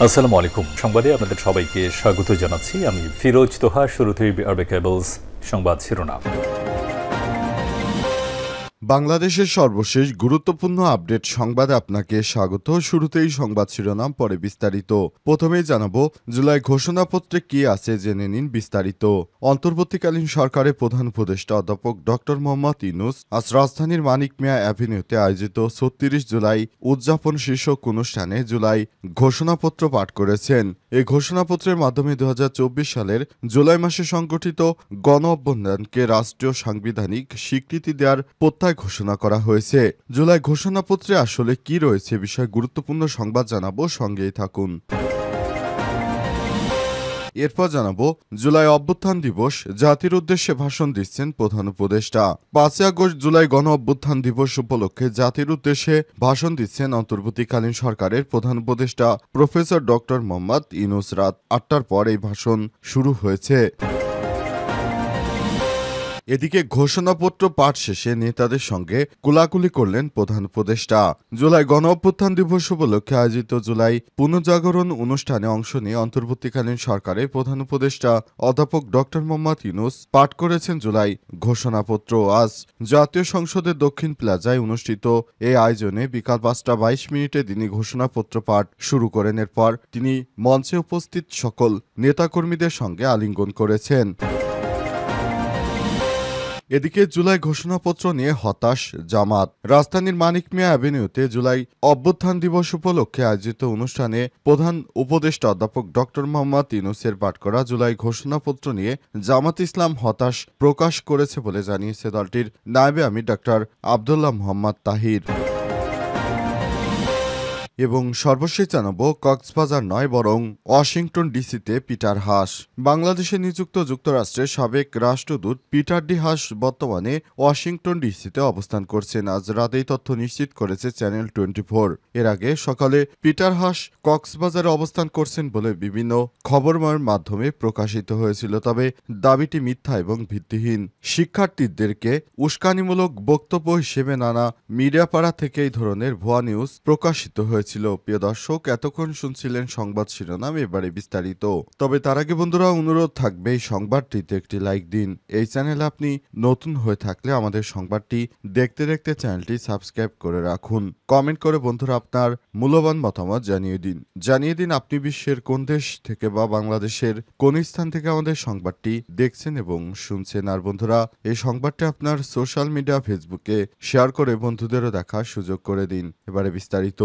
আসসালামু আলাইকুম। সংবাদে আপনাদের সবাইকে স্বাগত জানাচ্ছি। আমি ফিরোজ তোহা। শুরুতেই আরবে কেবলস সংবাদ শিরোনাম। বাংলাদেশের সর্বশেষ গুরুত্বপূর্ণ আপডেট সংবাদে আপনাকে স্বাগত। শুরুতেই সংবাদ শিরোনাম, পরে বিস্তারিত। প্রথমেই জানাবো জুলাই ঘোষণাপত্রে কি আছে জেনে নিন বিস্তারিত। অন্তর্বর্তীকালীন সরকারের প্রধান উপদেষ্টা অধ্যাপক ডক্টর মোহাম্মদ ইউনূস আজ রাজধানীর মানিক মিয়া অ্যাভিনিউতে আয়োজিত ৩৬ জুলাই উদযাপন শীর্ষক অনুষ্ঠানে জুলাই ঘোষণাপত্র পাঠ করেছেন। এই ঘোষণাপত্রের মাধ্যমে ২০২৪ সালের জুলাই মাসে সংগঠিত গণ অভ্যুত্থানকে রাষ্ট্রীয় সাংবিধানিক স্বীকৃতি দেওয়ার প্রত্যয় ঘোষণা করা হয়েছে। জুলাই ঘোষণাপত্রে আসলে কি রয়েছে বিষয়ে গুরুত্বপূর্ণ সংবাদ জানাবো, সঙ্গেই থাকুন। এরপর জানাবো জুলাই অভ্যুত্থান দিবস, জাতির উদ্দেশ্যে ভাষণ দিচ্ছেন প্রধান উপদেষ্টা। ৫ই আগস্ট জুলাই গণ অভ্যুত্থান দিবস উপলক্ষে জাতির উদ্দেশ্যে ভাষণ দিচ্ছেন অন্তর্বর্তীকালীন সরকারের প্রধান উপদেষ্টা প্রফেসর ডক্টর মোহাম্মদ ইউনূস। রাত ৮টার পর এই ভাষণ শুরু হয়েছে। এদিকে ঘোষণাপত্র পাঠ শেষে নেতাদের সঙ্গে কোলাকুলি করলেন প্রধান উপদেষ্টা। জুলাই গণ অভ্যুত্থান দিবস উপলক্ষে আয়োজিত জুলাই পুনর্জাগরণ অনুষ্ঠানে অংশ নিয়ে অন্তর্বর্তীকালীন সরকারের প্রধান উপদেষ্টা অধ্যাপক ডক্টর মোহাম্মদ ইউনূস পাঠ করেছেন জুলাই ঘোষণাপত্র। আজ জাতীয় সংসদের দক্ষিণ প্লাজায় অনুষ্ঠিত এই আয়োজনে বিকাল ৫টা ২২ মিনিটে তিনি ঘোষণাপত্র পাঠ শুরু করেন। এরপর তিনি মঞ্চে উপস্থিত সকল নেতাকর্মীদের সঙ্গে আলিঙ্গন করেছেন। এদিকে জুলাই ঘোষণাপত্র নিয়ে হতাশ জামাত। রাজধানীর মানিক মিয়া অ্যাভিনিউতে জুলাই অভ্যুত্থান দিবস উপলক্ষে আয়োজিত অনুষ্ঠানে প্রধান উপদেষ্টা অধ্যাপক ডক্টর মোহাম্মদ ইউনূসের পাঠ করা জুলাই ঘোষণাপত্র নিয়ে জামাত ইসলাম হতাশ প্রকাশ করেছে বলে জানিয়েছে দলটির নায়েবে আমির ডক্টর আব্দুল্লাহ মোহাম্মদ তাহির। এবং সর্বশেষ জানাবো কক্সবাজার নয় বরং ওয়াশিংটন ডিসিতে পিটার হাস। বাংলাদেশে নিযুক্ত যুক্তরাষ্ট্রের সাবেক রাষ্ট্রদূত পিটার ডি হাস বর্তমানে ওয়াশিংটন ডিসিতে অবস্থান করছেন। আজ রাতেই তথ্য নিশ্চিত করেছে চ্যানেল 24। এর আগে সকালে পিটার হাস কক্সবাজারে অবস্থান করছেন বলে বিভিন্ন খবরের মাধ্যমে প্রকাশিত হয়েছিল, তবে দাবিটি মিথ্যা এবং ভিত্তিহীন। শিক্ষার্থীদেরকে উস্কানিমূলক বক্তব্য হিসেবে নানা মিডিয়াপাড়া থেকে এই ধরনের ভুয়া নিউজ প্রকাশিত হয়েছে। প্রিয় দর্শক, এতক্ষণ শুনছিলেন সংবাদ শিরোনাম, এবারে বিস্তারিত। তবে তার আগে বন্ধুরা অনুরোধ থাকবে এই সংবাদটিতে একটি লাইক দিন। এই চ্যানেলে আপনি নতুন হয়ে থাকলে আমাদের সংবাদটি দেখতে দেখতে চ্যানেলটি সাবস্ক্রাইব করে রাখুন। কমেন্ট করে বন্ধুরা আপনার মূল্যবান মতামত জানিয়ে দিন আপনি বিশ্বের কোন দেশ থেকে বা বাংলাদেশের কোন স্থান থেকে আমাদের সংবাদটি দেখছেন এবং শুনছেন। আর বন্ধুরা, এই সংবাদটি আপনার সোশ্যাল মিডিয়া ফেসবুকে শেয়ার করে বন্ধুদেরও দেখার সুযোগ করে দিন। এবারে বিস্তারিত।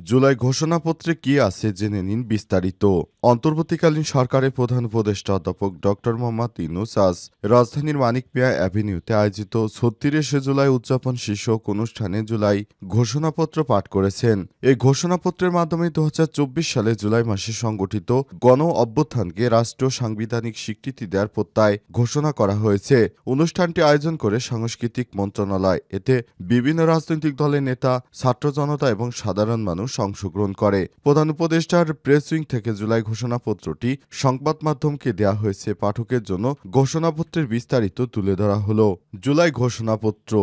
জুলাই ঘোষণাপত্রে কি আছে জেনে নিন বিস্তারিত। অন্তর্বর্তীকালীন সরকারের প্রধান উপদেষ্টা অধ্যাপক ডক্টর মোহাম্মদ ইউনূস আজ রাজধানীর মানিক মিয়া অ্যাভিনিউতে আয়োজিত ৩৬ জুলাই উদযাপন শীর্ষক অনুষ্ঠানে জুলাই ঘোষণাপত্র পাঠ করেছেন। এই ঘোষণাপত্রের মাধ্যমে ২০২৪ সালে জুলাই মাসে সংগঠিত গণ অভ্যুত্থানকে রাষ্ট্রীয় সাংবিধানিক স্বীকৃতি দেওয়ার প্রত্যয় ঘোষণা করা হয়েছে। অনুষ্ঠানটি আয়োজন করে সাংস্কৃতিক মন্ত্রণালয়। এতে বিভিন্ন রাজনৈতিক দলের নেতা, ছাত্র জনতা এবং সাধারণ মানুষ অংশগ্রহণ করে। প্রধান উপদেষ্টার প্রেস উইং থেকে জুলাই ঘোষণাপত্রটি সংবাদ মাধ্যমকে দেয়া হয়েছে। পাঠকের জন্য ঘোষণাপত্রের বিস্তারিত তুলে ধরা হলো। জুলাই ঘোষণাপত্র।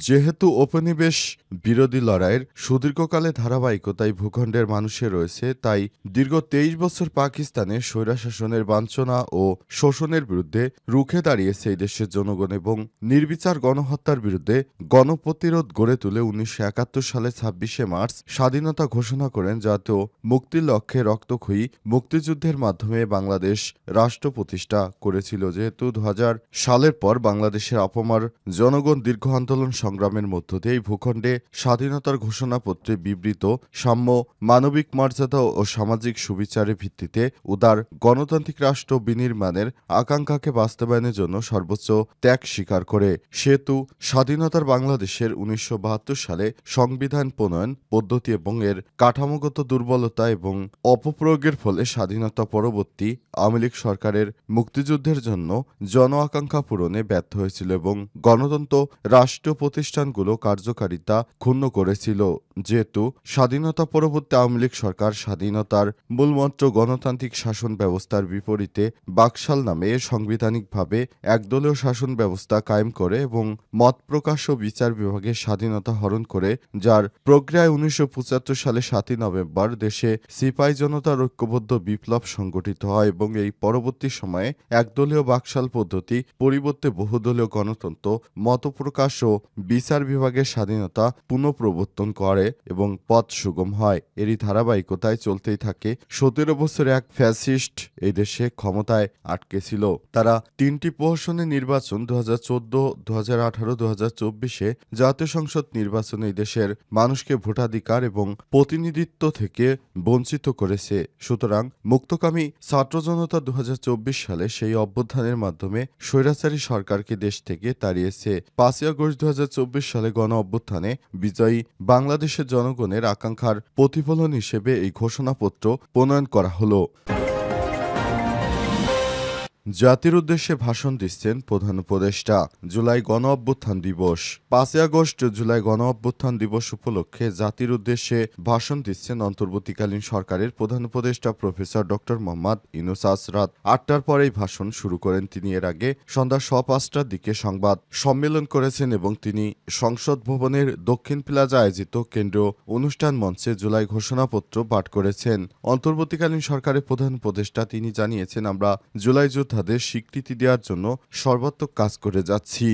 যেহেতু উপনিবেশ বিরোধী লড়াইয়ের সুদীর্ঘকালে ধারাবাহিকতায় ভূখণ্ডের মানুষের রয়েছে, তাই দীর্ঘ ২৩ বছর পাকিস্তানের স্বৈরশাসনের বাঞ্ছনা ও শোষণের বিরুদ্ধে রুখে দাঁড়িয়েছে এই দেশের জনগণ এবং নির্বিচার গণহত্যার বিরুদ্ধে গণপ্রতিরোধ গড়ে তুলে ১৯৭১ সালে ২৬শে মার্চ স্বাধীনতা ঘোষণা করেন। জাতীয় মুক্তির লক্ষ্যে রক্তক্ষয়ী মুক্তিযুদ্ধের মাধ্যমে বাংলাদেশ রাষ্ট্র প্রতিষ্ঠা করেছিল। যেহেতু ২০০০ সালের পর বাংলাদেশের অপমার জনগণ দীর্ঘ আন্দোলন সংগ্রামের মধ্য দিয়ে ভূখণ্ডে স্বাধীনতার ঘোষণাপত্রে বিবৃত সাম্য, মানবিক মর্যাদা ও সামাজিক সুবিচারের ভিত্তিতে উদার গণতান্ত্রিক রাষ্ট্র বিনির্মাণের আকাঙ্ক্ষাকে বাস্তবায়নের জন্য সর্বোচ্চ ত্যাগ স্বীকার করে। সেতু স্বাধীনতার বাংলাদেশের ১৯৭২ সালে সংবিধান প্রণয়ন পদ্ধতি এবং এর কাঠামোগত দুর্বলতা এবং অপপ্রয়োগের ফলে স্বাধীনতা পরবর্তী আওয়ামী লীগ সরকারের মুক্তিযুদ্ধের জন্য জন আকাঙ্ক্ষা পূরণে ব্যর্থ হয়েছিল এবং গণতন্ত্র রাষ্ট্রীয় প্রতিষ্ঠানগুলো কার্যকারিতা ক্ষুণ্ণ করেছিল। যেহেতু স্বাধীনতা পরবর্তী আওয়ামী লীগ সরকার স্বাধীনতার মূলমন্ত্র গণতান্ত্রিক শাসন ব্যবস্থার বিপরীতে বাকশাল নামে সাংবিধানিকভাবে একদলীয় শাসন ব্যবস্থা কায়েম করে এবং মত প্রকাশ ও বিচার বিভাগের স্বাধীনতা হরণ করে, যার প্রক্রিয়ায় ১৯৭৫ সালে সালে ৭ই নভেম্বর দেশে সিপাই জনতার ঐক্যবদ্ধ বিপ্লব সংগঠিত হয় এবং এই পরবর্তী সময়ে একদলীয় বাকশাল পদ্ধতি পরিবর্তে বহুদলীয় গণতন্ত্র, মতপ্রকাশ ও বিচার বিভাগের স্বাধীনতা পুনঃপ্রবর্তন করে এবং পথ সুগম হয়। এরই ধারাবাহিকতায় চলতেই থাকে ১৭ বছরে এক ফ্যাসিস্ট এই দেশে ক্ষমতায় আটকে ছিল। তারা ৩টি প্রহসনের নির্বাচন ২০১৪, ২০১৮, ২০২৪-এ জাতীয় সংসদ নির্বাচনে এই দেশের মানুষকে ভোটাধিকার এবং প্রতিনিধিত্ব থেকে বঞ্চিত করেছে। সুতরাং মুক্তকামী ছাত্র জনতা ২০২৪ সালে সেই অভ্যুত্থানের মাধ্যমে স্বৈরাচারী সরকারকে দেশ থেকে তাড়িয়েছে। ৫ই আগস্ট ২০২৪ সালে গণ অভ্যুত্থানে বিজয়ী বাংলাদেশের জনগণের আকাঙ্ক্ষার প্রতিফলন হিসেবে এই ঘোষণাপত্র প্রণয়ন করা হলো। জাতির উদ্দেশ্যে ভাষণ দিচ্ছেন প্রধান উপদেষ্টা। জুলাই গণ অভ্যুত্থান দিবস। ৫ই আগস্ট জুলাই গণ অভ্যুত্থান দিবস উপলক্ষে জাতির উদ্দেশ্যে ভাষণ দিচ্ছেন অন্তর্বর্তীকালীন সরকারের প্রধান উপদেষ্টা প্রফেসর ডক্টর মোহাম্মদ ইউনূস। রাত ৮টার পরেই ভাষণ শুরু করেন তিনি। এর আগে সন্ধ্যা ৫:০৫টার দিকে সংবাদ সম্মেলন করেছেন এবং তিনি সংসদ ভবনের দক্ষিণ প্লাজা আয়োজিত কেন্দ্রীয় অনুষ্ঠান মঞ্চে জুলাই ঘোষণাপত্র পাঠ করেছেন। অন্তর্বর্তীকালীন সরকারের প্রধান উপদেষ্টা তিনি জানিয়েছেন, আমরা জুলাই তাদের স্বীকৃতি দেওয়ার জন্য সর্বাত্মক কাজ করে যাচ্ছি।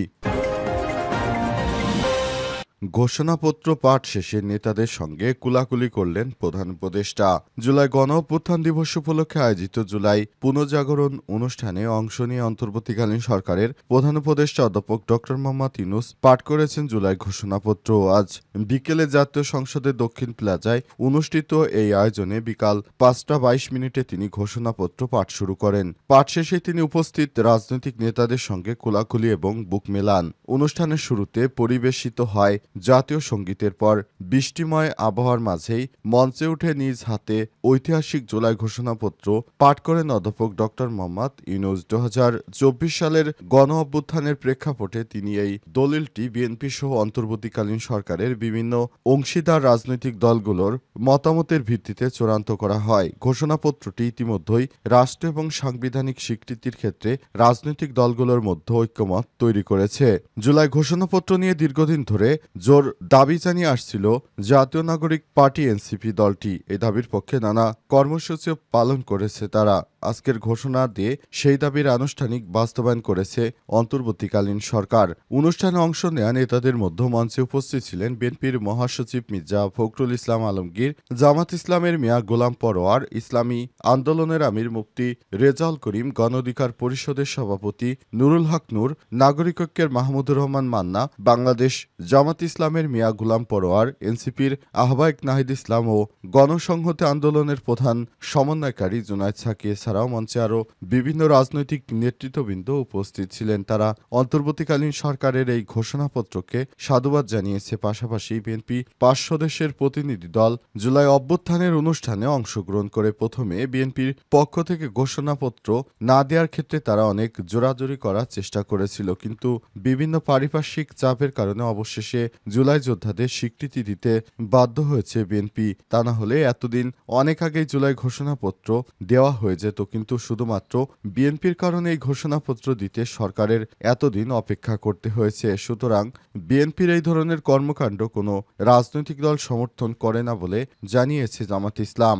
ঘোষণাপত্র পাঠ শেষে নেতাদের সঙ্গে কুলাকুলি করলেন প্রধান উপদেষ্টা। জুলাই গণ অভ্যুত্থান দিবস উপলক্ষে আয়োজিত জুলাই পুনর্জাগরণ অনুষ্ঠানে অংশ নিয়ে অন্তর্বর্তীকালীন সরকারের প্রধান উপদেষ্টা অধ্যাপক ডক্টর মোহাম্মদ ইউনূস পাঠ করেছেন জুলাই ঘোষণাপত্র। আজ বিকেলে জাতীয় সংসদের দক্ষিণ প্লাজায় অনুষ্ঠিত এই আয়োজনে বিকাল ৫টা ২২ তিনি ঘোষণাপত্র পাঠ শুরু করেন। পাঠ শেষে তিনি উপস্থিত রাজনৈতিক নেতাদের সঙ্গে কুলাকুলি এবং বুক মেলান। অনুষ্ঠানের শুরুতে পরিবেশিত হয় জাতীয় সঙ্গীতের পর বৃষ্টিময় আবহাওয়ার মাঝেই মঞ্চে উঠে নিজ হাতে ঐতিহাসিক জুলাই ঘোষণাপত্র পাঠ করেন অধ্যাপক ডক্টর মোহাম্মদ ইউনূস। ২০২৪ সালের গণ অভ্যুত্থানের প্রেক্ষাপটে তিনি এই দলিলটি বিএনপি সহ অন্তর্বর্তীকালীন সরকারের বিভিন্ন অংশীদার রাজনৈতিক দলগুলোর মতামতের ভিত্তিতে চূড়ান্ত করা হয়। ঘোষণাপত্রটি ইতিমধ্যেই রাষ্ট্র এবং সাংবিধানিক স্বীকৃতির ক্ষেত্রে রাজনৈতিক দলগুলোর মধ্যে ঐক্যমত তৈরি করেছে। জুলাই ঘোষণাপত্র নিয়ে দীর্ঘদিন ধরে জোর দাবি জানিয়ে আসছিল জাতীয় নাগরিক পার্টি এনসিপি দলটি। এই দাবির পক্ষে নানা কর্মসূচি পালন করেছে তারা। আজকের ঘোষণা দিয়ে সেই দাবির আনুষ্ঠানিক বাস্তবায়ন করেছে অন্তর্বর্তীকালীন সরকার। অনুষ্ঠানে অংশ নেয়া নেতাদের মধ্যে মঞ্চে উপস্থিত ছিলেন বিএনপির মহাসচিব মির্জা ফখরুল ইসলাম আলমগীর, জামাত ইসলামের মিয়া গোলাম পরোয়ার, ইসলামী আন্দোলনের আমির মুফতি রেজাউল করিম, গণ অধিকার পরিষদের সভাপতি নুরুল হক নূর, নাগরিক ঐক্যের মাহমুদুর রহমান মান্না, বাংলাদেশ জামাত ইসলামের মিয়া গোলাম পরোয়ার, এনসিপির আহ্বায়ক নাহিদ ইসলাম ও গণসংহতি আন্দোলনের প্রধান সমন্বয়কারী জুনায়েদ সাকি। এছাড়াও মঞ্চে আরও বিভিন্ন রাজনৈতিক নেতৃত্ববৃন্দ উপস্থিত ছিলেন। তারা অন্তর্বর্তীকালীন সরকারের এই ঘোষণাপত্রকে সাধুবাদ জানিয়েছে। পাশাপাশি বিএনপি ৫ সদস্যের প্রতিনিধি দল জুলাই অভ্যুত্থানের অনুষ্ঠানে অংশগ্রহণ করে। প্রথমে বিএনপির পক্ষ থেকে ঘোষণাপত্র না দেওয়ার ক্ষেত্রে তারা অনেক জোরাজুরি করার চেষ্টা করেছিল, কিন্তু বিভিন্ন পারিপার্শ্বিক চাপের কারণে অবশেষে জুলাই যোদ্ধাদের স্বীকৃতি দিতে বাধ্য হয়েছে বিএনপি। তা না হলে এতদিন অনেক আগেই জুলাই ঘোষণাপত্র দেওয়া হয়ে যেত, কিন্তু শুধুমাত্র বিএনপির কারণে এই ঘোষণাপত্র দিতে সরকারের এতদিন অপেক্ষা করতে হয়েছে। সুতরাং বিএনপির এই ধরনের কর্মকাণ্ড কোনো রাজনৈতিক দল সমর্থন করে না বলে জানিয়েছে জামাত ইসলাম।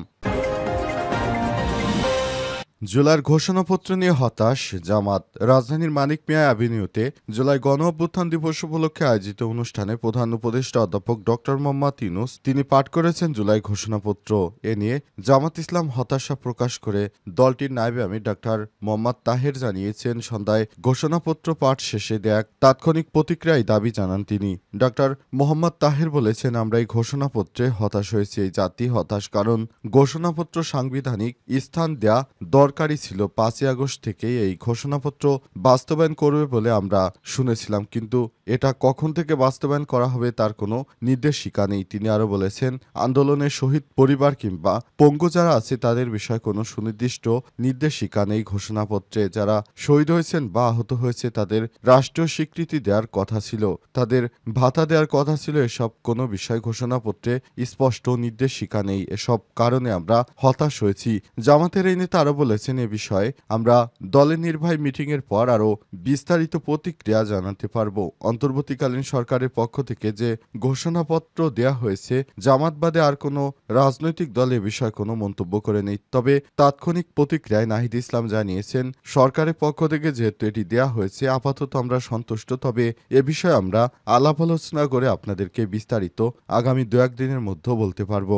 জুলাইয়ের ঘোষণাপত্র নিয়ে হতাশ জামাত। রাজধানীর মানিক মিয়া অ্যাভিনিউতে জুলাই গণ অভ্যুত্থান দিবস উপলক্ষে আয়োজিত অনুষ্ঠানে প্রধান উপদেষ্টা অধ্যাপক ডক্টর মোহাম্মদ ইউনূস তিনি পাঠ করেছেন জুলাই ঘোষণাপত্র। এ নিয়ে জামাত ইসলাম হতাশা প্রকাশ করে দলটির নায়েবে আমির ডাক্তার মোহাম্মদ তাহের জানিয়েছেন, সন্ধ্যায় ঘোষণাপত্র পাঠ শেষে দেয়া এক তাৎক্ষণিক প্রতিক্রিয়ায় দাবি জানান তিনি। ডাক্তার মোহাম্মদ তাহের বলেছেন, আমরা এই ঘোষণাপত্রে হতাশ হয়েছি। এই জাতি হতাশ, কারণ ঘোষণাপত্র সাংবিধানিক স্থান দেয়া দরকারই ছিল। ৫ই আগস্ট থেকে এই ঘোষণাপত্র বাস্তবায়ন করবে বলে আমরা শুনেছিলাম, কিন্তু এটা কখন থেকে বাস্তবায়ন করা হবে তার কোনো নির্দেশিকা নেই। তিনি আরও বলেছেন, আন্দোলনের শহীদ পরিবার কিংবা পঙ্গু যারা আছে তাদের বিষয়ে কোনো সুনির্দিষ্ট নির্দেশিকা নেই ঘোষণাপত্রে। যারা শহীদ হয়েছেন বা আহত হয়েছে তাদের রাষ্ট্রীয় স্বীকৃতি দেওয়ার কথা ছিল, তাদের ভাতা দেওয়ার কথা ছিল। এসব কোনো বিষয় ঘোষণাপত্রে স্পষ্ট নির্দেশিকা নেই। এসব কারণে আমরা হতাশ হয়েছি। জামাতের এই নেতা আরও বলেছেন, এ বিষয়ে আমরা দলের নির্বাহী মিটিংয়ের পর আরও বিস্তারিত প্রতিক্রিয়া জানাতে পারব। অন্তর্বর্তীকালীন সরকারের পক্ষ থেকে যে ঘোষণাপত্র দেয়া হয়েছে, জামাত বাদে আর কোনো রাজনৈতিক দল এ বিষয়ে কোনো মন্তব্য করেনি। তবে তাৎক্ষণিক প্রতিক্রিয়ায় নাহিদ ইসলাম জানিয়েছেন, সরকারের পক্ষ থেকে যেহেতু এটি দেয়া হয়েছে, আপাতত আমরা সন্তুষ্ট। তবে এ বিষয়ে আমরা আলাপ আলোচনা করে আপনাদেরকে বিস্তারিত আগামী 2-1 দিনের মধ্যে বলতে পারব।